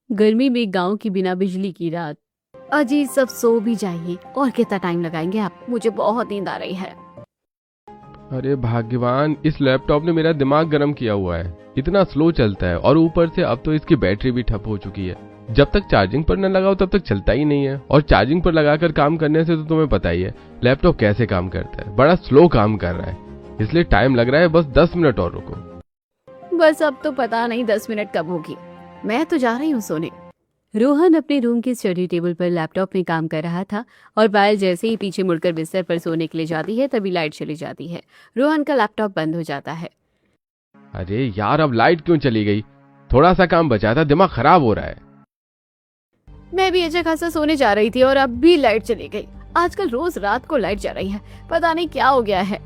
गर्मी में गांव की बिना बिजली की रात। अजी सब सो भी जाइए। और कितना टाइम लगाएंगे आप? मुझे बहुत नींद आ रही है। अरे भाग्यवान, इस लैपटॉप ने मेरा दिमाग गर्म किया हुआ है। इतना स्लो चलता है और ऊपर से अब तो इसकी बैटरी भी ठप हो चुकी है। जब तक चार्जिंग पर न लगाओ तब तक चलता ही नहीं है, और चार्जिंग पर लगाकर काम करने से तो तुम्हें पता ही है लैपटॉप कैसे काम करता है। बड़ा स्लो काम कर रहा है, इसलिए टाइम लग रहा है। बस 10 मिनट और रुको। बस अब तो पता नहीं 10 मिनट कब होगी। मैं तो जा रही हूँ सोने। रोहन अपने रूम के स्टडी टेबल पर लैपटॉप में काम कर रहा था और पायल जैसे ही पीछे मुड़कर बिस्तर पर सोने के लिए जाती है तभी लाइट चली जाती है। रोहन का लैपटॉप बंद हो जाता है। अरे यार, अब लाइट क्यों चली गई? थोड़ा सा काम बचा था, दिमाग खराब हो रहा है। मैं भी अच्छा खासा सोने जा रही थी और अब भी लाइट चली गई। आजकल रोज रात को लाइट जा रही है, पता नहीं क्या हो गया है।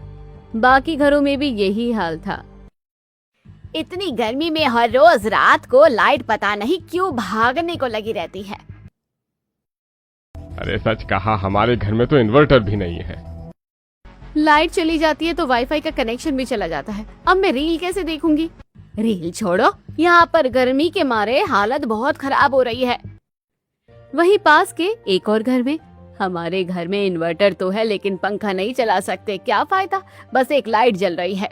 बाकी घरों में भी यही हाल था। इतनी गर्मी में हर रोज रात को लाइट पता नहीं क्यों भागने को लगी रहती है। अरे सच कहा, हमारे घर में तो इन्वर्टर भी नहीं है। लाइट चली जाती है तो वाईफाई का कनेक्शन भी चला जाता है। अब मैं रील कैसे देखूंगी? रील छोड़ो, यहाँ पर गर्मी के मारे हालत बहुत खराब हो रही है। वहीं पास के एक और घर में, हमारे घर में इन्वर्टर तो है लेकिन पंखा नहीं चला सकते। क्या फायदा, बस एक लाइट जल रही है।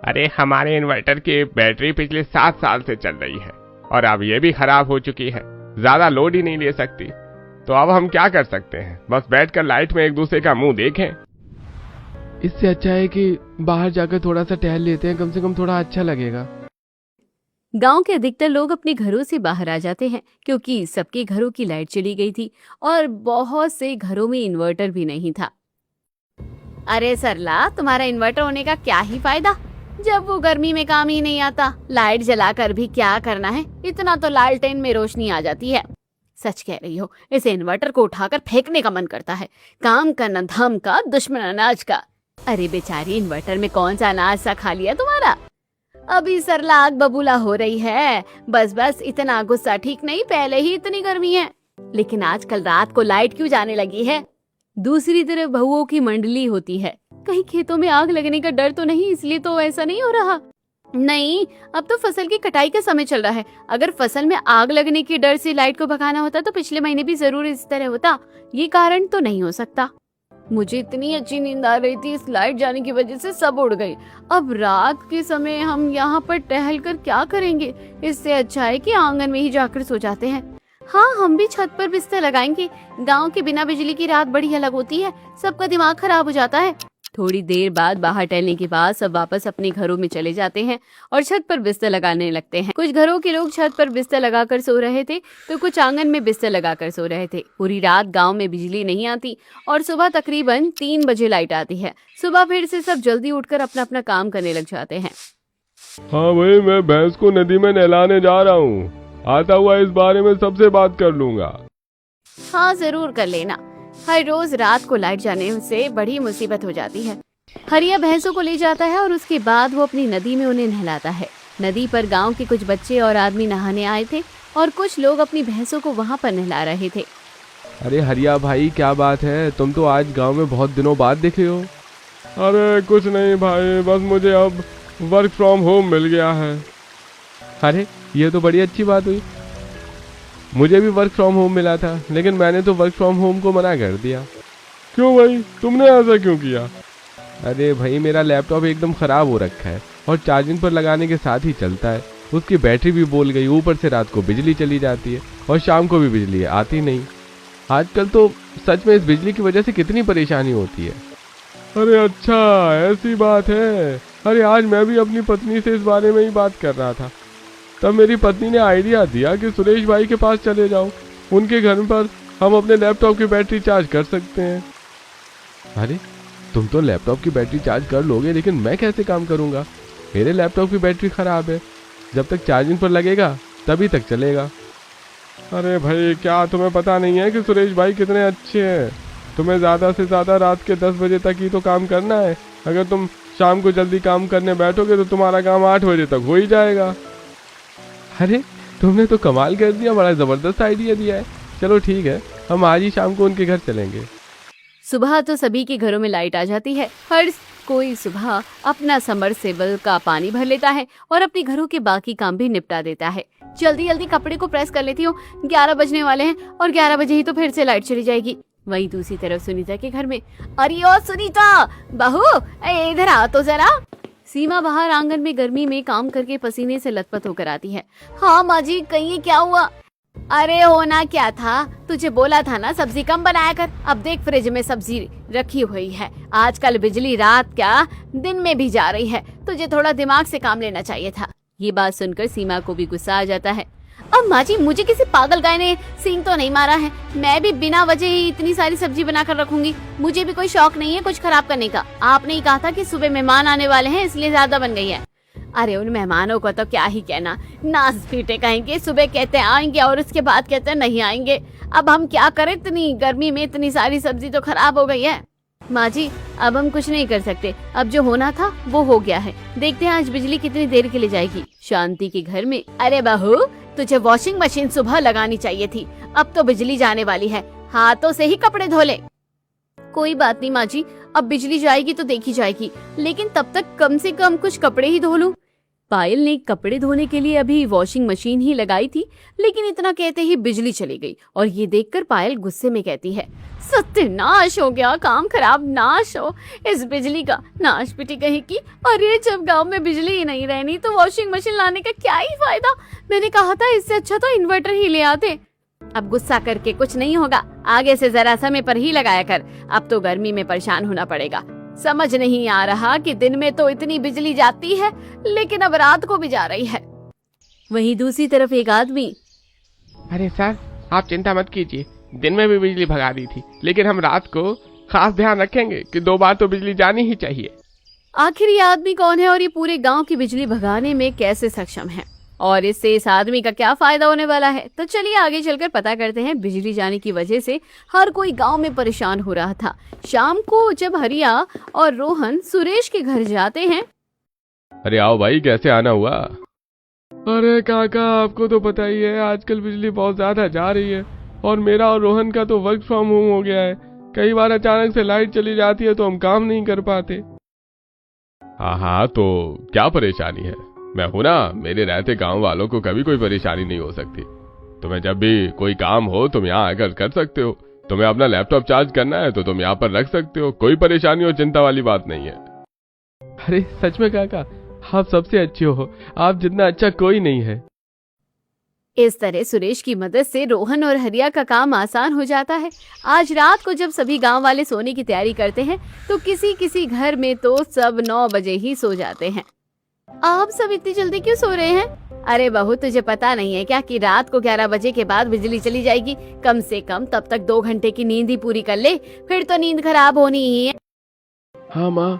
अरे हमारे इन्वर्टर की बैटरी पिछले 7 साल से चल रही है और अब ये भी खराब हो चुकी है, ज्यादा लोड ही नहीं ले सकती। तो अब हम क्या कर सकते हैं? बस बैठकर लाइट में एक दूसरे का मुंह देखें। इससे अच्छा है कि बाहर जाकर थोड़ा सा टहल लेते हैं, कम से कम थोड़ा अच्छा लगेगा। गांव के अधिकतर लोग अपने घरों से बाहर आ जाते हैं क्योंकि सबके घरों की लाइट चली गई थी और बहुत से घरों में इन्वर्टर भी नहीं था। अरे सरला, तुम्हारा इन्वर्टर होने का क्या ही फायदा जब वो गर्मी में काम ही नहीं आता। लाइट जलाकर भी क्या करना है, इतना तो लालटेन में रोशनी आ जाती है। सच कह रही हो, इस इन्वर्टर को उठाकर फेंकने का मन करता है। काम का न धम का, दुश्मन अनाज का। अरे बेचारी, इन्वर्टर में कौन सा अनाज सा खा लिया तुम्हारा? अभी सरला आग बबूला हो रही है। बस बस, इतना गुस्सा ठीक नहीं, पहले ही इतनी गर्मी है। लेकिन आजकल रात को लाइट क्यों जाने लगी है? दूसरी तरफ बहुओं की मंडली होती है। कहीं खेतों में आग लगने का डर तो नहीं, इसलिए तो ऐसा नहीं हो रहा। नहीं, अब तो फसल की कटाई का समय चल रहा है। अगर फसल में आग लगने के डर से लाइट को भगाना होता तो पिछले महीने भी जरूर इस तरह होता। ये कारण तो नहीं हो सकता। मुझे इतनी अच्छी नींद आ रही थी, इस लाइट जाने की वजह से सब उड़ गई। अब रात के समय हम यहाँ पर टहल कर क्या करेंगे? इससे अच्छा है कि आंगन में ही जाकर सो जाते हैं। हाँ, हम भी छत पर बिस्तर लगाएंगे। गांव के बिना बिजली की रात बड़ी अलग होती है, सबका दिमाग खराब हो जाता है। थोड़ी देर बाद बाहर टहलने के बाद सब वापस अपने घरों में चले जाते हैं और छत पर बिस्तर लगाने लगते हैं। कुछ घरों के लोग छत पर बिस्तर लगाकर सो रहे थे तो कुछ आंगन में बिस्तर लगाकर सो रहे थे। पूरी रात गांव में बिजली नहीं आती और सुबह तकरीबन 3 बजे लाइट आती है। सुबह फिर से सब जल्दी उठकर अपना अपना काम करने लग जाते हैं। हाँ भाई, मैं भैंस को नदी में नहलाने जा रहा हूँ। आता हुआ इस बारे में सबसे बात कर लूंगा। हाँ, जरूर कर लेना। हर रोज रात को लाइट जाने से बड़ी मुसीबत हो जाती है। हरिया भैंसों को ले जाता है और उसके बाद वो अपनी नदी में उन्हें नहलाता है। नदी पर गांव के कुछ बच्चे और आदमी नहाने आए थे और कुछ लोग अपनी भैंसों को वहां पर नहला रहे थे। अरे हरिया भाई, क्या बात है? तुम तो आज गांव में बहुत दिनों बाद दिखे हो। अरे कुछ नहीं भाई, बस मुझे अब वर्क फ्रॉम होम मिल गया है। अरे ये तो बड़ी अच्छी बात हुई। मुझे भी वर्क फ्रॉम होम मिला था, लेकिन मैंने तो वर्क फ्रॉम होम को मना कर दिया। क्यों भाई, तुमने ऐसा क्यों किया? अरे भाई, मेरा लैपटॉप एकदम ख़राब हो रखा है और चार्जिंग पर लगाने के साथ ही चलता है। उसकी बैटरी भी बोल गई, ऊपर से रात को बिजली चली जाती है और शाम को भी बिजली आती नहीं। आजकल तो सच में इस बिजली की वजह से कितनी परेशानी होती है। अरे अच्छा, ऐसी बात है। अरे आज मैं भी अपनी पत्नी से इस बारे में ही बात कर रहा था, तब मेरी पत्नी ने आइडिया दिया कि सुरेश भाई के पास चले जाओ, उनके घर पर हम अपने लैपटॉप की बैटरी चार्ज कर सकते हैं। अरे तुम तो लैपटॉप की बैटरी चार्ज कर लोगे, लेकिन मैं कैसे काम करूंगा? मेरे लैपटॉप की बैटरी खराब है, जब तक चार्जिंग पर लगेगा तभी तक चलेगा। अरे भाई, क्या तुम्हें पता नहीं है कि सुरेश भाई कितने अच्छे हैं? तुम्हें ज़्यादा से ज़्यादा रात के 10 बजे तक ही तो काम करना है। अगर तुम शाम को जल्दी काम करने बैठोगे तो तुम्हारा काम 8 बजे तक हो ही जाएगा। अरे तुमने तो कमाल कर दिया, बड़ा ज़बरदस्त आइडिया दिया है। चलो ठीक है, हम आज ही शाम को उनके घर चलेंगे। सुबह तो सभी के घरों में लाइट आ जाती है। हर कोई सुबह अपना सबमर्सिबल का पानी भर लेता है और अपने घरों के बाकी काम भी निपटा देता है। जल्दी जल्दी कपड़े को प्रेस कर लेती हूँ, 11 बजने वाले हैं और 11 बजे ही तो फिर से लाइट चली जाएगी। वहीं दूसरी तरफ सुनीता के घर में, अरे ओ सुनीता बहू, इधर आ तो जरा। सीमा बाहर आंगन में गर्मी में काम करके पसीने से लथपथ होकर आती है। हाँ माँ जी, कहिए क्या हुआ? अरे होना क्या था, तुझे बोला था ना सब्जी कम बनाया कर। अब देख फ्रिज में सब्जी रखी हुई है। आजकल बिजली रात क्या दिन में भी जा रही है, तुझे थोड़ा दिमाग से काम लेना चाहिए था। ये बात सुनकर सीमा को भी गुस्सा आ जाता है। अब माँ जी, मुझे किसी पागल गाय ने सींग तो नहीं मारा है, मैं भी बिना वजह ही इतनी सारी सब्जी बनाकर रखूंगी। मुझे भी कोई शौक नहीं है कुछ खराब करने का। आपने ही कहा था कि सुबह मेहमान आने वाले हैं इसलिए ज्यादा बन गई है। अरे उन मेहमानों को तो क्या ही कहना, नाच पीटे कहेंगे, सुबह कहते हैं आएंगे और उसके बाद कहते हैं नहीं आएंगे। अब हम क्या करें, इतनी गर्मी में इतनी सारी सब्जी तो खराब हो गई है। माँ जी, अब हम कुछ नहीं कर सकते, अब जो होना था वो हो गया है। देखते हैं आज बिजली कितनी देर के लिए जाएगी। शांति के घर में, अरे बहू, तुझे वॉशिंग मशीन सुबह लगानी चाहिए थी, अब तो बिजली जाने वाली है, हाथों से ही कपड़े धो ले। कोई बात नहीं माँ जी, अब बिजली जाएगी तो देखी जाएगी, लेकिन तब तक कम से कम कुछ कपड़े ही धो लूं। पायल ने कपड़े धोने के लिए अभी वॉशिंग मशीन ही लगाई थी, लेकिन इतना कहते ही बिजली चली गई और ये देखकर पायल गुस्से में कहती है, सत्यानाश हो गया, काम खराब, नाश हो इस बिजली का, नाश पिटी कहीं की। अरे जब गांव में बिजली ही नहीं रहनी तो वॉशिंग मशीन लाने का क्या ही फायदा। मैंने कहा था इससे अच्छा तो इन्वर्टर ही ले आते। अब गुस्सा करके कुछ नहीं होगा, आगे से जरा समय पर ही लगाया कर, अब तो गर्मी में परेशान होना पड़ेगा। समझ नहीं आ रहा कि दिन में तो इतनी बिजली जाती है लेकिन अब रात को भी जा रही है। वहीं दूसरी तरफ एक आदमी, अरे सर, आप चिंता मत कीजिए, दिन में भी बिजली भगा दी थी, लेकिन हम रात को खास ध्यान रखेंगे कि 2 बार तो बिजली जानी ही चाहिए। आखिर ये आदमी कौन है और ये पूरे गांव की बिजली भगाने में कैसे सक्षम है और इससे इस आदमी का क्या फायदा होने वाला है? तो चलिए आगे चलकर पता करते हैं। बिजली जाने की वजह से हर कोई गांव में परेशान हो रहा था। शाम को जब हरिया और रोहन सुरेश के घर जाते हैं, अरे आओ भाई, कैसे आना हुआ? अरे काका, आपको तो पता ही है आजकल बिजली बहुत ज्यादा जा रही है और मेरा और रोहन का तो वर्क फ्रॉम होम हो गया है। कई बार अचानक से लाइट चली जाती है तो हम काम नहीं कर पाते। हाँ, तो क्या परेशानी है? मैं हूं ना, मेरे रहते गांव वालों को कभी कोई परेशानी नहीं हो सकती। तुम्हें जब भी कोई काम हो तुम यहाँ आकर कर सकते हो। तुम्हें अपना लैपटॉप चार्ज करना है तो तुम यहाँ पर रख सकते हो, कोई परेशानी और चिंता वाली बात नहीं है। अरे सच में काका, आप सबसे अच्छे हो, आप जितना अच्छा कोई नहीं है। इस तरह सुरेश की मदद से रोहन और हरिया का काम आसान हो जाता है। आज रात को जब सभी गांव वाले सोने की तैयारी करते हैं तो किसी किसी घर में तो सब 9 बजे ही सो जाते हैं। आप सब इतनी जल्दी क्यों सो रहे हैं? अरे बहू, तुझे पता नहीं है क्या कि रात को 11 बजे के बाद बिजली चली जाएगी। कम से कम तब तक 2 घंटे की नींद ही पूरी कर ले, फिर तो नींद खराब होनी ही है। हाँ माँ,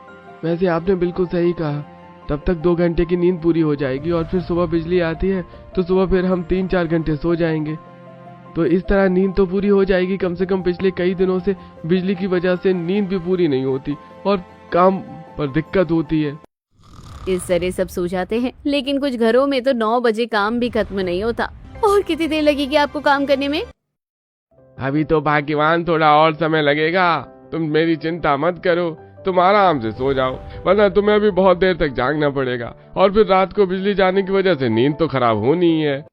वैसे आपने बिल्कुल सही कहा। तब तक 2 घंटे की नींद पूरी हो जाएगी और फिर सुबह बिजली आती है तो सुबह फिर हम 3-4 घंटे सो जाएंगे। तो इस तरह नींद तो पूरी हो जाएगी। कम से कम पिछले कई दिनों से बिजली की वजह से नींद भी पूरी नहीं होती और काम पर दिक्कत होती है। इस तरह सब सो जाते हैं, लेकिन कुछ घरों में तो 9 बजे काम भी खत्म नहीं होता। और कितनी देर लगेगी आपको काम करने में? अभी तो भाग्यवान, थोड़ा और समय लगेगा। तुम मेरी चिंता मत करो, तुम आराम से सो जाओ, वरना तुम्हें अभी बहुत देर तक जागना पड़ेगा और फिर रात को बिजली जाने की वजह से नींद तो खराब होनी ही है।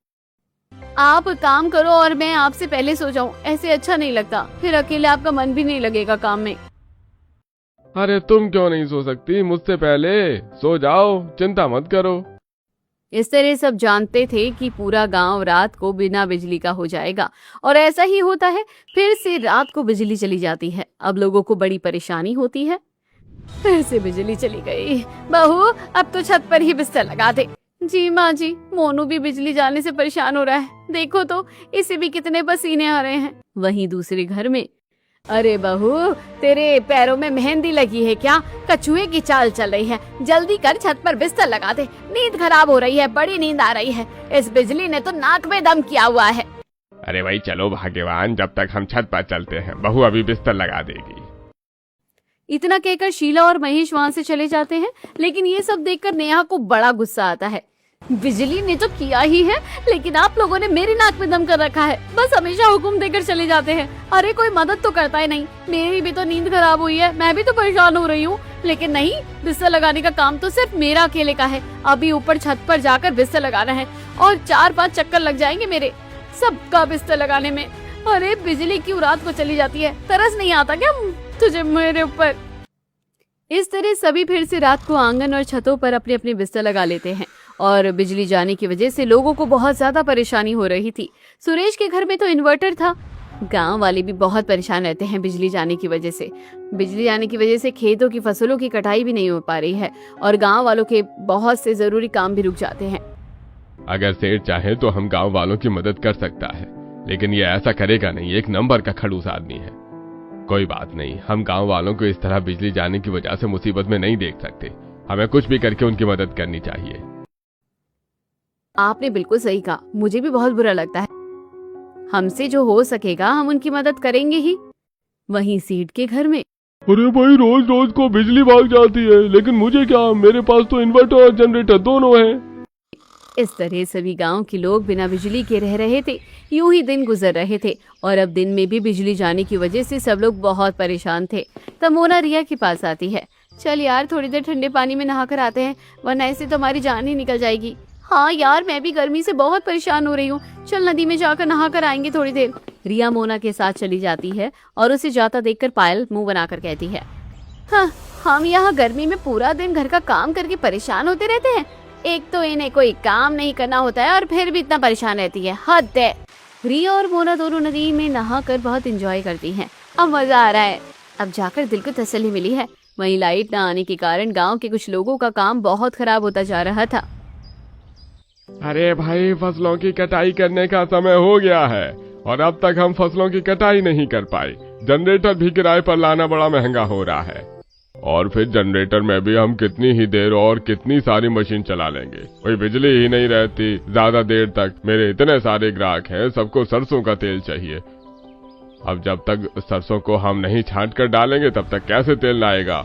आप काम करो और मैं आपसे पहले सो जाऊं, ऐसे अच्छा नहीं लगता। फिर अकेले आपका मन भी नहीं लगेगा काम में। अरे तुम क्यों नहीं सो सकती? मुझसे पहले सो जाओ, चिंता मत करो। इस तरह सब जानते थे कि पूरा गांव रात को बिना बिजली का हो जाएगा और ऐसा ही होता है। फिर से रात को बिजली चली जाती है। अब लोगों को बड़ी परेशानी होती है। फिर से बिजली चली गई। बहू, अब तो छत पर ही बिस्तर लगा दे। जी माँ जी, मोनू भी बिजली जाने से परेशान हो रहा है। देखो तो इसे भी कितने पसीने आ रहे हैं। वहीं दूसरे घर में, अरे बहू, तेरे पैरों में मेहंदी लगी है क्या? कछुए की चाल चल रही है, जल्दी कर छत पर बिस्तर लगा दे। नींद खराब हो रही है, बड़ी नींद आ रही है। इस बिजली ने तो नाक में दम किया हुआ है। अरे भाई चलो भाग्यवान, जब तक हम छत पर चलते हैं, बहू अभी बिस्तर लगा देगी। इतना कहकर शीला और महेश वहाँ से चले जाते हैं, लेकिन ये सब देखकर नेहा को बड़ा गुस्सा आता है। बिजली ने तो किया ही है, लेकिन आप लोगों ने मेरी नाक में दम कर रखा है। बस हमेशा हुक्म देकर चले जाते हैं। अरे कोई मदद तो करता ही नहीं। मेरी भी तो नींद खराब हुई है, मैं भी तो परेशान हो रही हूँ। लेकिन नहीं, बिस्तर लगाने का काम तो सिर्फ मेरा अकेले का है। अभी ऊपर छत पर जाकर बिस्तर लगाना है और 4-5 चक्कर लग जाएंगे मेरे सबका बिस्तर लगाने में। अरे बिजली क्यों रात को चली जाती है, तरस नहीं आता क्या तुझे मेरे ऊपर? इस तरह सभी फिर से रात को आंगन और छतों पर अपने अपने बिस्तर लगा लेते हैं और बिजली जाने की वजह से लोगों को बहुत ज्यादा परेशानी हो रही थी। सुरेश के घर में तो इन्वर्टर था। गांव वाले भी बहुत परेशान रहते हैं बिजली जाने की वजह से। बिजली जाने की वजह से खेतों की फसलों की कटाई भी नहीं हो पा रही है और गांव वालों के बहुत से जरूरी काम भी रुक जाते हैं। अगर सेठ चाहे तो हम गांव वालों की मदद कर सकता है, लेकिन ये ऐसा करेगा नहीं। एक नंबर का खड़ूस आदमी है। कोई बात नहीं, हम गांव वालों को इस तरह बिजली जाने की वजह से मुसीबत में नहीं देख सकते। हमें कुछ भी करके उनकी मदद करनी चाहिए। आपने बिल्कुल सही कहा, मुझे भी बहुत बुरा लगता है। हमसे जो हो सकेगा हम उनकी मदद करेंगे ही। वहीं सेठ के घर में अरे भाई, रोज रोज को बिजली भाग जाती है, लेकिन मुझे क्या, मेरे पास तो इन्वर्टर और जनरेटर दोनों हैं। इस तरह सभी गांव के लोग बिना बिजली के रह रहे थे। यूं ही दिन गुजर रहे थे और अब दिन में भी बिजली जाने की वजह से सब लोग बहुत परेशान थे। तब मोना रिया के पास आती है। चल यार, थोड़ी देर ठंडे पानी में नहा कर आते हैं, वरना ऐसे तो हमारी जान ही निकल जाएगी। हाँ यार, मैं भी गर्मी से बहुत परेशान हो रही हूँ। चल नदी में जाकर नहा कर आएंगे थोड़ी देर। रिया मोना के साथ चली जाती है और उसे जाता देखकर पायल मुंह बनाकर कहती है, हाँ, हम यहाँ गर्मी में पूरा दिन घर का काम करके परेशान होते रहते हैं। एक तो इन्हें कोई काम नहीं करना होता है और फिर भी इतना परेशान रहती है, हद है। रिया और मोना दोनों नदी में नहाकर बहुत एंजॉय करती हैं। अब मजा आ रहा है। अब जाकर दिल को तसल्ली मिली है। वहीं लाइट न आने के कारण गांव के कुछ लोगों का काम बहुत खराब होता जा रहा था। अरे भाई, फसलों की कटाई करने का समय हो गया है और अब तक हम फसलों की कटाई नहीं कर पाए। जनरेटर भी किराए पर लाना बड़ा महंगा हो रहा है और फिर जनरेटर में भी हम कितनी ही देर और कितनी सारी मशीन चला लेंगे, कोई बिजली ही नहीं रहती ज्यादा देर तक। मेरे इतने सारे ग्राहक हैं, सबको सरसों का तेल चाहिए। अब जब तक सरसों को हम नहीं छांट कर डालेंगे तब तक कैसे तेल लाएगा?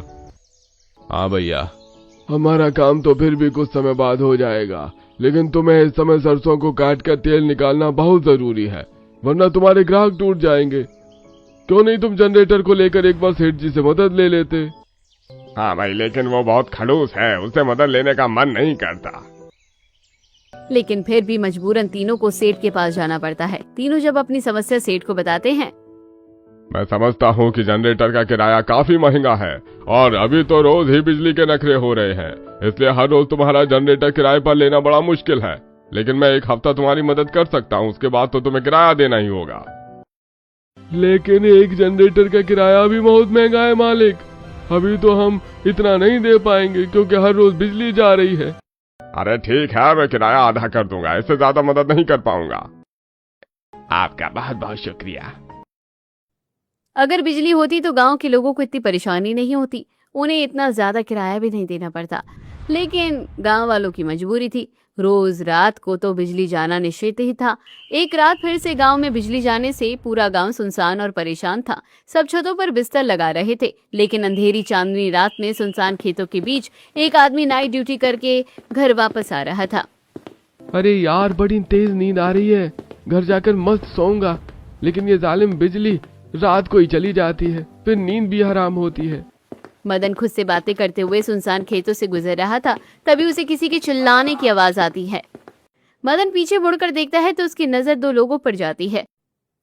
हाँ भैया, हमारा काम तो फिर भी कुछ समय बाद हो जाएगा, लेकिन तुम्हें इस समय सरसों को काट कर तेल निकालना बहुत जरूरी है, वरना तुम्हारे ग्राहक टूट जाएंगे। क्यों नहीं तुम जनरेटर को लेकर एक बार सेठ जी से मदद ले लेते? हाँ भाई, लेकिन वो बहुत खड़ूस है, उससे मदद लेने का मन नहीं करता। लेकिन फिर भी मजबूरन तीनों को सेठ के पास जाना पड़ता है। तीनों जब अपनी समस्या सेठ को बताते हैं। मैं समझता हूँ कि जनरेटर का किराया काफी महंगा है और अभी तो रोज ही बिजली के नखरे हो रहे हैं, इसलिए हर रोज तुम्हारा जनरेटर किराए पर लेना बड़ा मुश्किल है। लेकिन मैं एक हफ्ता तुम्हारी मदद कर सकता हूँ, उसके बाद तो तुम्हें किराया देना ही होगा। लेकिन एक जनरेटर का किराया भी बहुत महंगा है मालिक। अभी तो हम इतना नहीं दे पाएंगे क्योंकि हर रोज बिजली जा रही है। अरे ठीक है, मैं किराया आधा कर दूंगा, इससे ज्यादा मदद नहीं कर पाऊंगा। आपका बहुत बहुत शुक्रिया। अगर बिजली होती तो गांव के लोगों को इतनी परेशानी नहीं होती, उन्हें इतना ज्यादा किराया भी नहीं देना पड़ता। लेकिन गांव वालों की मजबूरी थी। रोज रात को तो बिजली जाना निश्चित ही था। एक रात फिर से गांव में बिजली जाने से पूरा गांव सुनसान और परेशान था। सब छतों पर बिस्तर लगा रहे थे, लेकिन अंधेरी चांदनी रात में सुनसान खेतों के बीच एक आदमी नाइट ड्यूटी करके घर वापस आ रहा था। अरे यार, बड़ी तेज नींद आ रही है, घर जाकर मस्त सोऊंगा, लेकिन ये जालिम बिजली रात को ही चली जाती है, फिर नींद भी हराम होती है। मदन खुद से बातें करते हुए सुनसान खेतों से गुजर रहा था। तभी उसे किसी के चिल्लाने की आवाज आती है। मदन पीछे मुड़कर देखता है तो उसकी नजर दो लोगों पर जाती है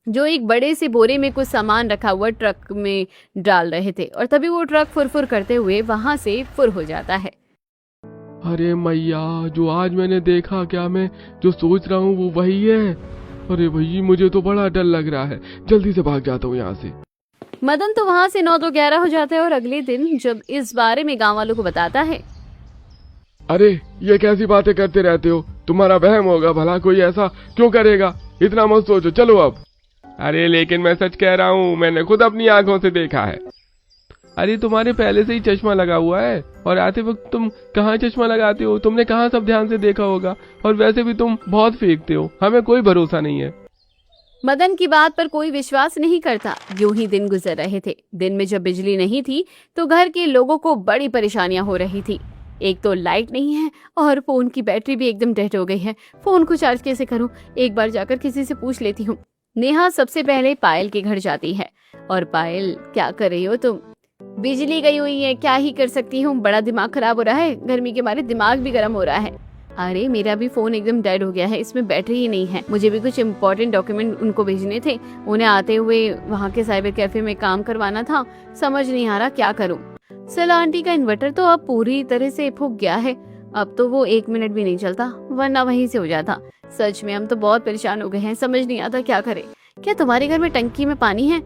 जो एक बड़े से बोरे में कुछ सामान रखा हुआ ट्रक में डाल रहे थे और तभी वो ट्रक फुरफुर करते हुए वहां से फुर हो जाता है। अरे मैया, जो आज मैंने देखा, क्या मैं जो सोच रहा हूँ वो वही है? अरे भैया, मुझे तो बड़ा डर लग रहा है, जल्दी से भाग जाता हूँ यहाँ से। मदन तो वहां से 9 तो 11 हो जाता है और अगले दिन जब इस बारे में गांव वालों को बताता है। अरे ये कैसी बातें करते रहते हो, तुम्हारा वहम होगा, भला कोई ऐसा क्यों करेगा? इतना मत सोचो, चलो अब। अरे लेकिन मैं सच कह रहा हूँ, मैंने खुद अपनी आंखों से देखा है। अरे तुम्हारे पहले से ही चश्मा लगा हुआ है और आते वक्त तुम कहाँ चश्मा लगाते हो? तुमने कहाँ सब ध्यान से देखा होगा? और वैसे भी तुम बहुत फेंकते हो, हमें कोई भरोसा नहीं है। मदन की बात पर कोई विश्वास नहीं करता। यूं ही दिन गुजर रहे थे। दिन में जब बिजली नहीं थी तो घर के लोगों को बड़ी परेशानियां हो रही थी। एक तो लाइट नहीं है और फोन की बैटरी भी एकदम डेड हो गई है। फोन को चार्ज कैसे करूं? एक बार जाकर किसी से पूछ लेती हूँ। नेहा सबसे पहले पायल के घर जाती है। और पायल, क्या कर रही हो तुम? बिजली गई हुई है, क्या ही कर सकती हूँ। बड़ा दिमाग खराब हो रहा है, गर्मी के मारे दिमाग भी गर्म हो रहा है। अरे मेरा भी फोन एकदम डेड हो गया है, इसमें बैटरी ही नहीं है। मुझे भी कुछ इम्पोर्टेंट डॉक्यूमेंट उनको भेजने थे, उन्हें आते हुए वहाँ के साइबर कैफे में काम करवाना था। समझ नहीं आ रहा क्या करूँ। सला आंटी का इन्वर्टर तो अब पूरी तरह से फूक गया है, अब तो वो 1 मिनट भी नहीं चलता, वरना वहीं से हो जाता। सच में हम तो बहुत परेशान हो गए हैं, समझ नहीं आता क्या करें। क्या तुम्हारे घर में टंकी में पानी है?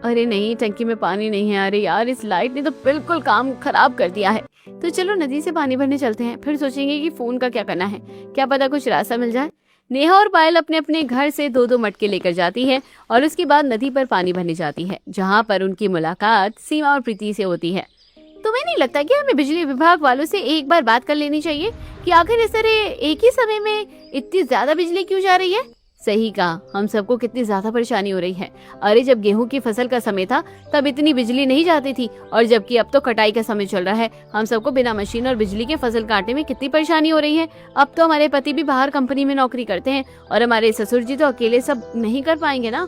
अरे नहीं, टंकी में पानी नहीं है। अरे यार, इस लाइट ने तो बिल्कुल काम खराब कर दिया है। तो चलो नदी से पानी भरने चलते हैं, फिर सोचेंगे कि फोन का क्या करना है, क्या पता कुछ रास्ता मिल जाए। नेहा और पायल अपने अपने घर से 2-2 मटके लेकर जाती है और उसके बाद नदी पर पानी भरने जाती है, जहाँ पर उनकी मुलाकात सीमा और प्रीति से होती है। तुम्हें नहीं लगता कि हमें बिजली विभाग वालों से एक बार बात कर लेनी चाहिए कि आखिर इस तरह एक ही समय में इतनी ज्यादा बिजली क्यों जा रही है? सही कहा, हम सबको कितनी ज्यादा परेशानी हो रही है। अरे जब गेहूं की फसल का समय था तब इतनी बिजली नहीं जाती थी, और जबकि अब तो कटाई का समय चल रहा है, हम सबको बिना मशीन और बिजली के फसल काटने में कितनी परेशानी हो रही है। अब तो हमारे पति भी बाहर कंपनी में नौकरी करते हैं और हमारे ससुर जी तो अकेले सब नहीं कर पाएंगे ना।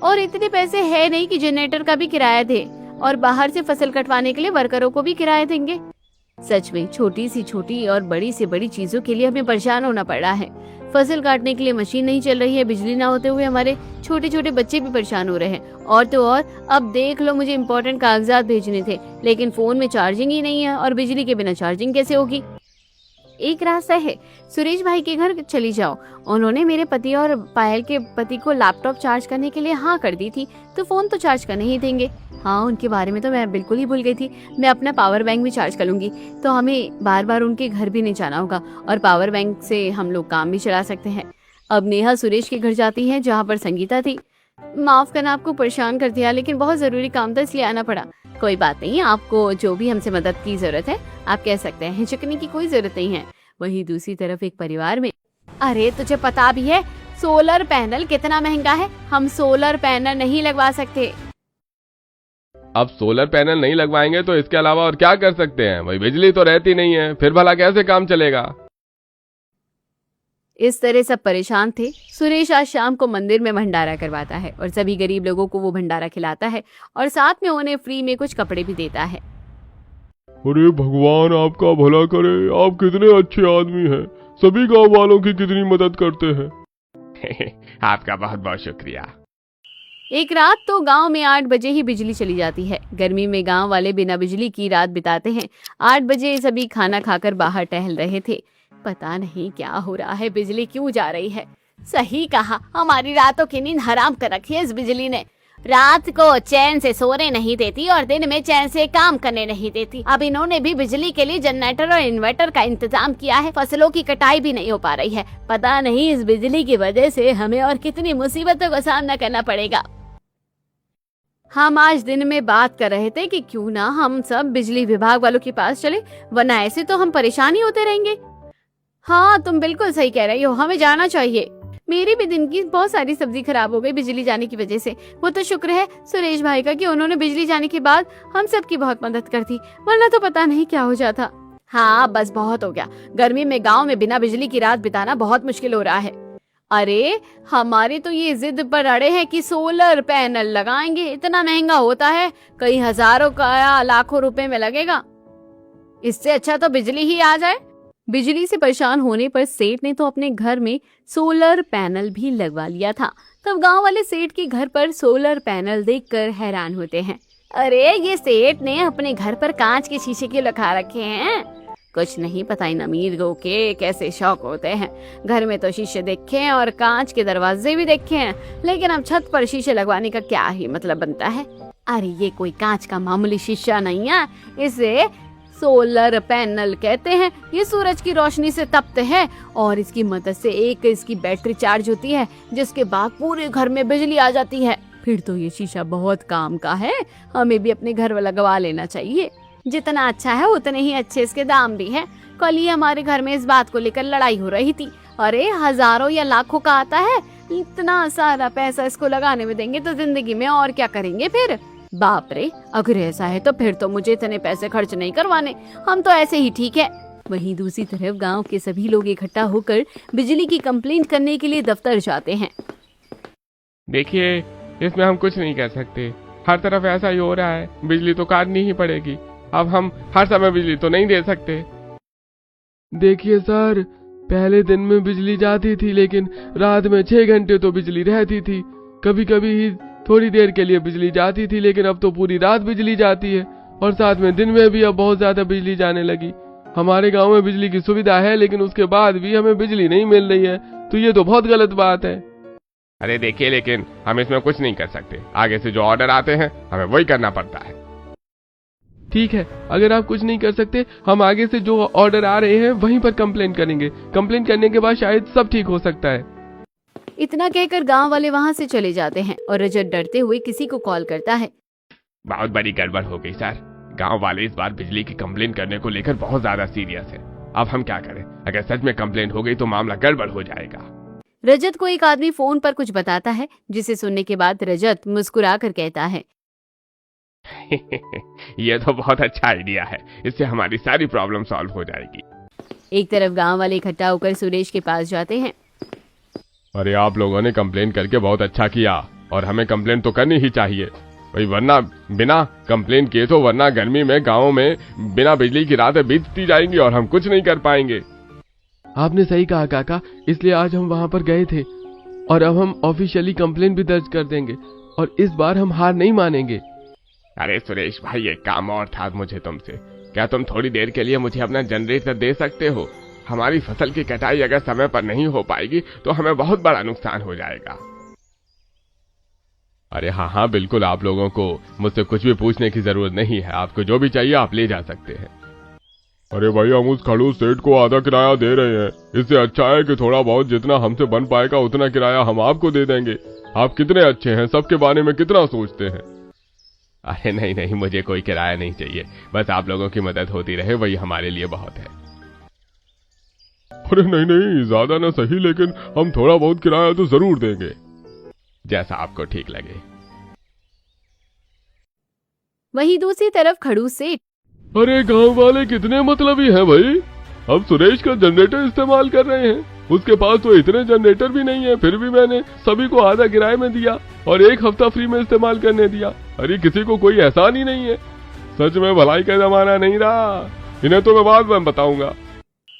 और इतने पैसे है नहीं कि जनरेटर का भी किराया दे और बाहर से फसल कटवाने के लिए वर्करों को भी किराया देंगे। सच में छोटी से छोटी और बड़ी से बड़ी चीजों के लिए हमें परेशान होना पड़ रहा है। फसल काटने के लिए मशीन नहीं चल रही है, बिजली ना होते हुए हमारे छोटे छोटे बच्चे भी परेशान हो रहे हैं। और तो और अब देख लो, मुझे इम्पोर्टेंट कागजात भेजने थे, लेकिन फोन में चार्जिंग ही नहीं है और बिजली के बिना चार्जिंग कैसे होगी। एक रास्ता है, सुरेश भाई के घर चली जाओ। उन्होंने मेरे पति और पायल के पति को लैपटॉप चार्ज करने के लिए हाँ कर दी थी, तो फोन तो चार्ज करने ही देंगे। हाँ, उनके बारे में तो मैं बिल्कुल ही भूल गई थी। मैं अपना पावर बैंक भी चार्ज कर लूंगी, तो हमें बार बार उनके घर भी नहीं जाना होगा और पावर बैंक से हम लोग काम भी चला सकते हैं। अब नेहा सुरेश के घर जाती है, जहाँ पर संगीता थी। माफ करना आपको परेशान कर दिया, लेकिन बहुत जरूरी काम था इसलिए आना पड़ा। कोई बात नहीं, आपको जो भी हमसे मदद की जरूरत है आप कह सकते हैं, हिचकने की कोई जरूरत नहीं है। वहीं दूसरी तरफ एक परिवार में, अरे तुझे पता भी है सोलर पैनल कितना महंगा है, हम सोलर पैनल नहीं लगवा सकते। अब सोलर पैनल नहीं लगवाएंगे तो इसके अलावा और क्या कर सकते हैं? भाई बिजली तो रहती नहीं है, फिर भला कैसे काम चलेगा? इस तरह सब परेशान थे। सुरेश आज शाम को मंदिर में भंडारा करवाता है और सभी गरीब लोगों को वो भंडारा खिलाता है और साथ में उन्हें फ्री में कुछ कपड़े भी देता है। अरे भगवान आपका भला करे, आप कितने अच्छे आदमी हैं, सभी गांव वालों की कितनी मदद करते हैं। आपका बहुत बहुत शुक्रिया। एक रात तो गांव में 8 बजे ही बिजली चली जाती है। गर्मी में गांव वाले बिना बिजली की रात बिताते हैं। 8 बजे सभी खाना खाकर बाहर टहल रहे थे। पता नहीं क्या हो रहा है, बिजली क्यों जा रही है। सही कहा, हमारी रातों की नींद हराम कर रखी है इस बिजली ने। रात को चैन से सोने नहीं देती और दिन में चैन से काम करने नहीं देती। अब इन्होंने भी बिजली के लिए जनरेटर और इन्वर्टर का इंतजाम किया है। फसलों की कटाई भी नहीं हो पा रही है। पता नहीं इस बिजली की वजह से हमें और कितनी मुसीबतों का सामना करना पड़ेगा। हम आज दिन में बात कर रहे थे कि क्यों ना हम सब बिजली विभाग वालों के पास चले, वरना ऐसे तो हम परेशान ही होते रहेंगे। हाँ, तुम बिल्कुल सही कह रही हो, हमें जाना चाहिए। मेरी भी दिन की बहुत सारी सब्जी खराब हो गई बिजली जाने की वजह से। वो तो शुक्र है सुरेश भाई का कि उन्होंने बिजली जाने के बाद हम सबकी बहुत मदद कर दी, वरना तो पता नहीं क्या हो जाता। हाँ बस बहुत हो गया, गर्मी में गांव में बिना बिजली की रात बिताना बहुत मुश्किल हो रहा है। अरे हमारे तो ये जिद पर अड़े हैं कि सोलर पैनल लगाएंगे। इतना महंगा होता है, कई हजारों का या लाखों रुपए में लगेगा। इससे अच्छा तो बिजली ही आ जाए। बिजली से परेशान होने पर सेठ ने तो अपने घर में सोलर पैनल भी लगवा लिया था। तब गांव वाले सेठ के घर पर सोलर पैनल देखकर हैरान होते हैं। अरे ये सेठ ने अपने घर पर कांच के शीशे क्यों लगा रखे हैं? कुछ नहीं पता इन अमीर लोगों के कैसे शौक होते हैं। घर में तो शीशे देखे हैं और कांच के दरवाजे भी देखे हैं, लेकिन अब छत पर शीशे लगवाने का क्या ही मतलब बनता है। अरे ये कोई कांच का मामूली शीशा नहीं है, इसे सोलर पैनल कहते हैं। ये सूरज की रोशनी से तपते हैं और इसकी मदद से एक इसकी बैटरी चार्ज होती है, जिसके बाद पूरे घर में बिजली आ जाती है। फिर तो ये शीशा बहुत काम का है, हमें भी अपने घर लगवा लेना चाहिए। जितना अच्छा है उतने ही अच्छे इसके दाम भी हैं। कल ही हमारे घर में इस बात को लेकर लड़ाई हो रही थी। अरे हजारों या लाखों का आता है, इतना सारा पैसा इसको लगाने में देंगे तो जिंदगी में और क्या करेंगे फिर। बाप रे, अगर ऐसा है तो फिर तो मुझे इतने पैसे खर्च नहीं करवाने, हम तो ऐसे ही ठीक है। वहीं दूसरी तरफ गांव के सभी लोग इकट्ठा होकर बिजली की कंप्लेंट करने के लिए दफ्तर जाते हैं। देखिए, इसमें हम कुछ नहीं कर सकते, हर तरफ ऐसा ही हो रहा है, बिजली तो काटनी ही पड़ेगी। अब हम हर समय बिजली तो नहीं दे सकते। देखिए सर, पहले दिन में बिजली जाती थी, लेकिन रात में 6 घंटे तो बिजली रहती थी। कभी कभी ही थोड़ी देर के लिए बिजली जाती थी, लेकिन अब तो पूरी रात बिजली जाती है, और साथ में दिन में भी अब बहुत ज्यादा बिजली जाने लगी। हमारे गांव में बिजली की सुविधा है, लेकिन उसके बाद भी हमें बिजली नहीं मिल रही है, तो ये तो बहुत गलत बात है। अरे देखिए, लेकिन हम इसमें कुछ नहीं कर सकते। आगे से जो ऑर्डर आते हैं हमें वही करना पड़ता है। ठीक है, अगर आप कुछ नहीं कर सकते, हम आगे से जो ऑर्डर आ रहे हैं वहीं पर कंप्लेन करेंगे। कंप्लेन करने के बाद शायद सब ठीक हो सकता है। इतना कहकर गांव वाले वहां से चले जाते हैं और रजत डरते हुए किसी को कॉल करता है। बहुत बड़ी गड़बड़ हो गई सर। गांव वाले इस बार बिजली की कंप्लेन करने को लेकर बहुत ज्यादा सीरियस है। अब हम क्या करें? अगर सच में कंप्लेन हो गई तो मामला गड़बड़ हो जाएगा। रजत को एक आदमी फोन पर कुछ बताता है, जिसे सुनने के बाद रजत मुस्कुरा कर कहता है, ये तो बहुत अच्छा आइडिया है, इससे हमारी सारी प्रॉब्लम सॉल्व हो जाएगी। एक तरफ गांव वाले इकट्ठा होकर सुरेश के पास जाते हैं। अरे आप लोगों ने कंप्लेन करके बहुत अच्छा किया, और हमें कंप्लेन तो करनी ही चाहिए भाई, वरना बिना कंप्लेन किए तो वरना गर्मी में गाँव में बिना बिजली की रातें बीतती जाएंगी और हम कुछ नहीं कर पाएंगे। आपने सही कहा काका, इसलिए आज हम वहां पर गए थे, और अब हम ऑफिशियली कंप्लेन भी दर्ज कर देंगे, और इस बार हम हार नहीं मानेंगे। अरे सुरेश भाई, एक काम और था मुझे तुमसे। क्या तुम थोड़ी देर के लिए मुझे अपना जनरेटर दे सकते हो? हमारी फसल की कटाई अगर समय पर नहीं हो पाएगी तो हमें बहुत बड़ा नुकसान हो जाएगा। अरे हाँ हाँ बिल्कुल, आप लोगों को मुझसे कुछ भी पूछने की जरूरत नहीं है। आपको जो भी चाहिए आप ले जा सकते हैं। अरे भाई, हम उस खड़ूस सेठ को आधा किराया दे रहे हैं। इससे अच्छा है कि थोड़ा बहुत जितना हमसे बन पाएगा उतना किराया हम आपको दे देंगे। आप कितने अच्छे हैं, सबके बारे में कितना सोचते हैं। अरे नहीं नहीं, मुझे कोई किराया नहीं चाहिए, बस आप लोगों की मदद होती रहे वही हमारे लिए बहुत है। अरे नहीं नहीं, ज्यादा ना सही, लेकिन हम थोड़ा बहुत किराया तो जरूर देंगे, जैसा आपको ठीक लगे। वहीं दूसरी तरफ खड़ूस सेठ, अरे गांव वाले कितने मतलबी हैं भाई, अब सुरेश का जनरेटर इस्तेमाल कर रहे हैं। उसके पास तो इतने जनरेटर भी नहीं है, फिर भी मैंने सभी को आधा किराए में दिया और 1 हफ्ता फ्री में इस्तेमाल करने दिया। अरे किसी को कोई एहसान ही नहीं है। सच में भलाई का जमाना नहीं रहा। इन्हें तो मैं बाद में बताऊंगा।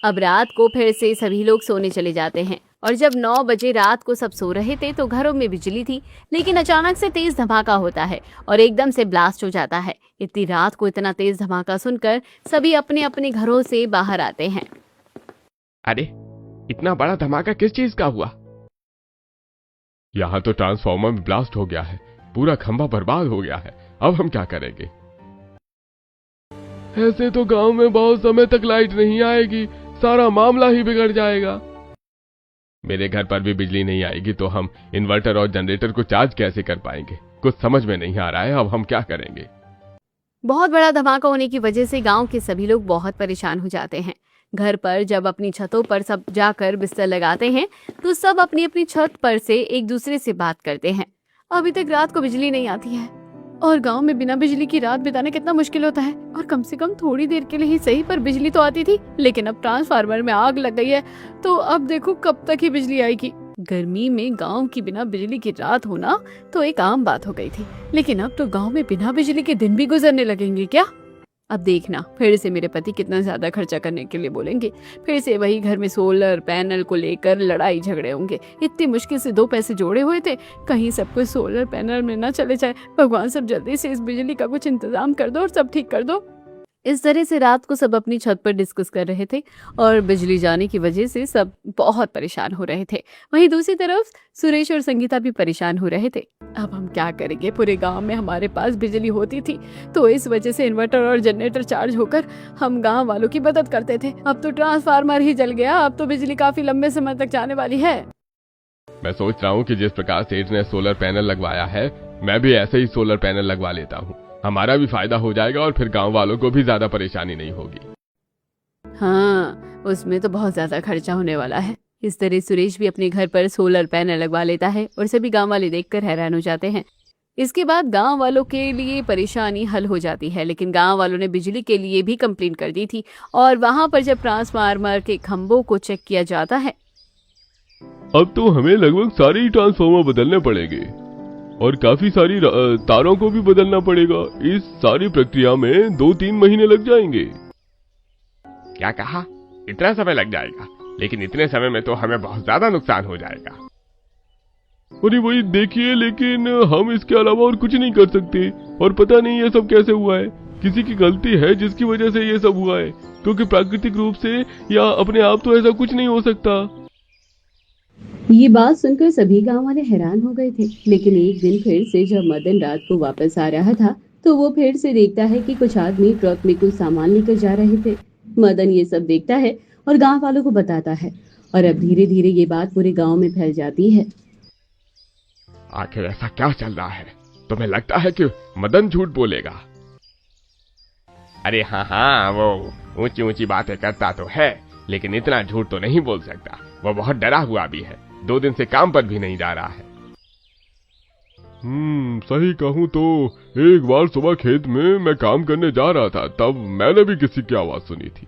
अब रात को फिर से सभी लोग सोने चले जाते हैं, और जब 9 बजे रात को सब सो रहे थे तो घरों में बिजली थी, लेकिन अचानक से तेज धमाका होता है और एकदम से ब्लास्ट हो जाता है। इतनी रात को इतना तेज धमाका सुनकर सभी अपने अपने घरों से बाहर आते हैं। अरे इतना बड़ा धमाका किस चीज का हुआ? यहाँ तो ट्रांसफार्मर में ब्लास्ट हो गया है, पूरा खंभा बर्बाद हो गया है। अब हम क्या करेंगे? ऐसे तो गांव में बहुत समय तक लाइट नहीं आएगी, सारा मामला ही बिगड़ जाएगा। मेरे घर पर भी बिजली नहीं आएगी तो हम इन्वर्टर और जनरेटर को चार्ज कैसे कर पाएंगे? कुछ समझ में नहीं आ रहा है, अब हम क्या करेंगे? बहुत बड़ा धमाका होने की वजह से गांव के सभी लोग बहुत परेशान हो जाते हैं। घर पर जब अपनी छतों पर सब जाकर बिस्तर लगाते हैं तो सब अपनी अपनी छत पर से एक दूसरे से बात करते हैं। अभी तक रात को बिजली नहीं आती है और गांव में बिना बिजली की रात बिताना कितना मुश्किल होता है, और कम से कम थोड़ी देर के लिए ही सही पर बिजली तो आती थी, लेकिन अब ट्रांसफार्मर में आग लग गई है तो अब देखो कब तक ही बिजली आएगी। गर्मी में गांव की बिना बिजली की रात होना तो एक आम बात हो गई थी, लेकिन अब तो गांव में बिना बिजली के दिन भी गुजरने लगेंगे क्या? अब देखना फिर से मेरे पति कितना ज्यादा खर्चा करने के लिए बोलेंगे, फिर से वही घर में सोलर पैनल को लेकर लड़ाई झगड़े होंगे। इतनी मुश्किल से 2 पैसे जोड़े हुए थे, कहीं सब कुछ सोलर पैनल में न चले जाए। भगवान सब जल्दी से इस बिजली का कुछ इंतजाम कर दो और सब ठीक कर दो। इस तरह से रात को सब अपनी छत पर डिस्कस कर रहे थे और बिजली जाने की वजह से सब बहुत परेशान हो रहे थे। वहीं दूसरी तरफ सुरेश और संगीता भी परेशान हो रहे थे। अब हम क्या करेंगे? पूरे गांव में हमारे पास बिजली होती थी तो इस वजह से इन्वर्टर और जनरेटर चार्ज होकर हम गांव वालों की मदद करते थे। अब तो ट्रांसफार्मर ही जल गया, अब तो बिजली काफी लंबे समय तक जाने वाली है। मैं सोच रहा हूँ कि जिस प्रकार सेठ ने सोलर पैनल लगवाया है, मैं भी ऐसे ही सोलर पैनल लगवा लेता हूँ। हमारा भी फायदा हो जाएगा और फिर गांव वालों को भी ज्यादा परेशानी नहीं होगी। हाँ, उसमें तो बहुत ज्यादा खर्चा होने वाला है। इस तरह सुरेश भी अपने घर पर सोलर पैनल लगवा लेता है और सभी गांव वाले देखकर हैरान हो जाते हैं। इसके बाद गांव वालों के लिए परेशानी हल हो जाती है, लेकिन गांव वालों ने बिजली के लिए भी कंप्लेन कर दी थी और वहां पर जब ट्रांसफार्मर के खंभों को चेक किया जाता है, अब तो हमें लगभग सारे ही ट्रांसफार्मर बदलने पड़ेंगे। और काफी सारी तारों को भी बदलना पड़ेगा। इस सारी प्रक्रिया में 2-3 महीने लग जाएंगे। क्या कहा? इतना समय लग जाएगा? लेकिन इतने समय में तो हमें बहुत ज्यादा नुकसान हो जाएगा। अरे वही देखिए, लेकिन हम इसके अलावा और कुछ नहीं कर सकते। और पता नहीं ये सब कैसे हुआ है, किसी की गलती है जिसकी वजह से ये सब हुआ है, क्योंकि प्राकृतिक रूप से या अपने आप तो ऐसा कुछ नहीं हो सकता। ये बात सुनकर सभी गांव वाले हैरान हो गए थे। लेकिन एक दिन फिर से जब मदन रात को वापस आ रहा था तो वो फिर से देखता है कि कुछ आदमी ट्रक में कुछ सामान लेकर जा रहे थे। मदन ये सब देखता है और गांव वालों को बताता है, और अब धीरे धीरे ये बात पूरे गांव में फैल जाती है। आखिर ऐसा क्या चल रहा है? तुम्हें लगता है कि मदन झूठ बोलेगा? अरे हाँ, वो ऊंची ऊंची बातें करता तो है, लेकिन इतना झूठ तो नहीं बोल सकता। वो बहुत डरा हुआ भी है, 2 दिन से काम पर भी नहीं जा रहा है। सही कहूँ तो एक बार सुबह खेत में मैं काम करने जा रहा था, तब मैंने भी किसी की आवाज सुनी थी।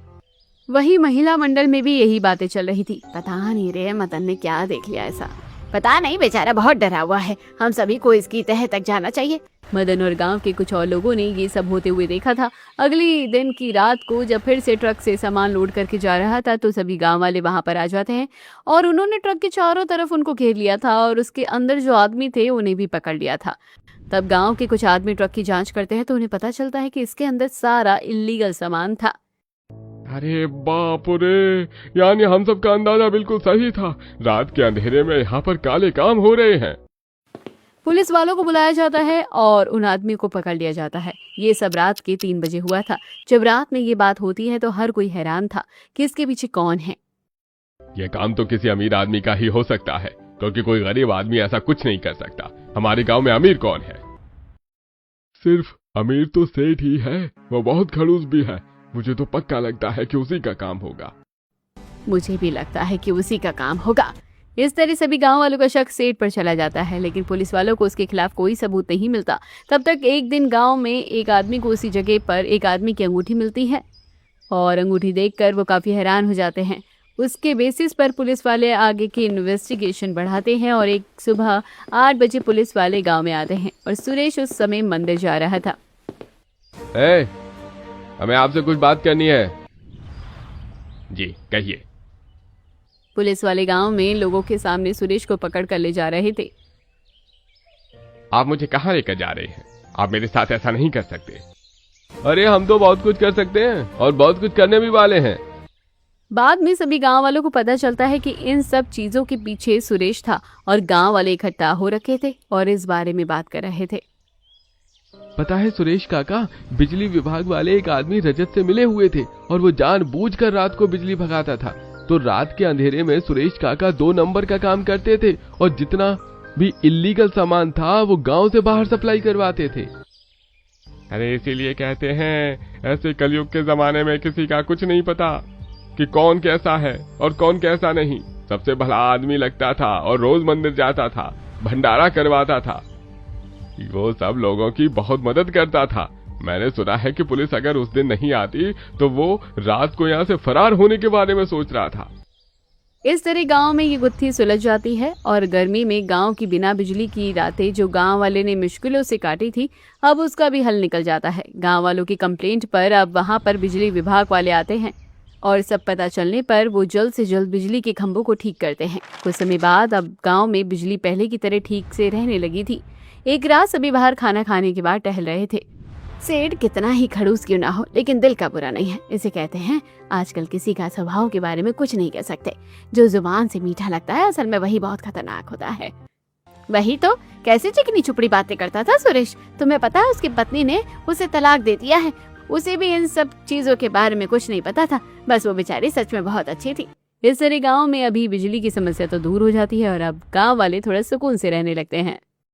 वही महिला मंडल में भी यही बातें चल रही थी। पता नहीं रे मदन ने क्या देख लिया ऐसा। पता नहीं, बेचारा बहुत डरा हुआ है। हम सभी को इसकी तह तक जाना चाहिए। मदन और गांव के कुछ और लोगों ने ये सब होते हुए देखा था। अगली दिन की रात को जब फिर से ट्रक से सामान लोड करके जा रहा था तो सभी गांव वाले वहां पर आ जाते हैं और उन्होंने ट्रक के चारों तरफ उनको घेर लिया था और उसके अंदर जो आदमी थे उन्हें भी पकड़ लिया था। तब गांव के कुछ आदमी ट्रक की जांच करते हैं तो उन्हें पता चलता है कि इसके अंदर सारा इल्लीगल सामान था। अरे बाप रे, यानी हम सब का अंदाजा बिल्कुल सही था। रात के अंधेरे में यहाँ पर काले काम हो रहे हैं। पुलिस वालों को बुलाया जाता है और उन आदमी को पकड़ लिया जाता है। ये सब रात के 3 बजे हुआ था। जब रात में ये बात होती है तो हर कोई हैरान था कि इसके पीछे कौन है। ये काम तो किसी अमीर आदमी का ही हो सकता है, क्योंकि कोई गरीब आदमी ऐसा कुछ नहीं कर सकता। हमारे गांव में अमीर कौन है? सिर्फ अमीर तो सेठ ही है, वो बहुत खड़ूस भी है। मुझे तो पक्का लगता है कि उसी का काम होगा। मुझे भी लगता है कि उसी का काम होगा। इस तरह सभी गांव वालों का शक सेठ पर चला जाता है, लेकिन पुलिस वालों को उसके खिलाफ कोई सबूत नहीं मिलता। तब तक एक दिन गांव में एक आदमी को उसी जगह पर एक आदमी की अंगूठी मिलती है और अंगूठी देखकर वो काफी हैरान हो जाते हैं। उसके बेसिस पर पुलिस वाले आगे की इन्वेस्टिगेशन बढ़ाते हैं और एक सुबह 8 बजे पुलिस वाले गांव में आते हैं और सुरेश उस समय मंदिर जा रहा था। हमें आपसे कुछ बात करनी है। जी कहिए। पुलिस वाले गांव में लोगों के सामने सुरेश को पकड़ कर ले जा रहे थे। आप मुझे कहाँ लेकर जा रहे हैं? आप मेरे साथ ऐसा नहीं कर सकते। अरे हम तो बहुत कुछ कर सकते हैं और बहुत कुछ करने भी वाले हैं। बाद में सभी गांव वालों को पता चलता है कि इन सब चीजों के पीछे सुरेश था और गांव वाले इकट्ठा हो रखे थे और इस बारे में बात कर रहे थे। पता है सुरेश काका, बिजली विभाग वाले एक आदमी रजत से मिले हुए थे और वो जानबूझकर रात को बिजली भगाता था। तो रात के अंधेरे में सुरेश काका 2 नंबर का काम करते थे और जितना भी इल्लीगल सामान था वो गांव से बाहर सप्लाई करवाते थे। अरे इसीलिए कहते हैं ऐसे कलयुग के जमाने में किसी का कुछ नहीं पता कि कौन कैसा है और कौन कैसा नहीं। सबसे भला आदमी लगता था और रोज मंदिर जाता था, भंडारा करवाता था। वो सब लोगों की बहुत मदद करता था। मैंने सुना है कि पुलिस अगर उस दिन नहीं आती तो वो रात को यहाँ से फरार होने के बारे में सोच रहा था। इस तरह गांव में ये गुत्थी सुलझ जाती है और गर्मी में गांव की बिना बिजली की रातें जो गांव वाले ने मुश्किलों से काटी थी, अब उसका भी हल निकल जाता है। गांव वालों की कंप्लेंट पर अब वहां पर बिजली विभाग वाले आते हैं और सब पता चलने पर वो जल्द से जल्द बिजली के खंभों को ठीक करते हैं। कुछ समय बाद अब गाँव में बिजली पहले की तरह ठीक से रहने लगी थी। एक रात सभी बाहर खाना खाने के बाद टहल रहे थे। सेठ कितना ही खड़ूस क्यों ना हो, लेकिन दिल का बुरा नहीं है। इसे कहते हैं आजकल किसी का स्वभाव के बारे में कुछ नहीं कह सकते। जो जुबान से मीठा लगता है असल में वही बहुत खतरनाक होता है। वही तो, कैसे चिकनी चुपड़ी बातें करता था सुरेश। तुम्हें पता है उसकी पत्नी ने उसे तलाक दे दिया है। उसे भी इन सब चीजों के बारे में कुछ नहीं पता था। बस वो बेचारी सच में बहुत अच्छी थी। इस तरह गाँव में अभी बिजली की समस्या तो दूर हो जाती है और अब गाँव वाले थोड़ा सुकून से रहने लगते हैं।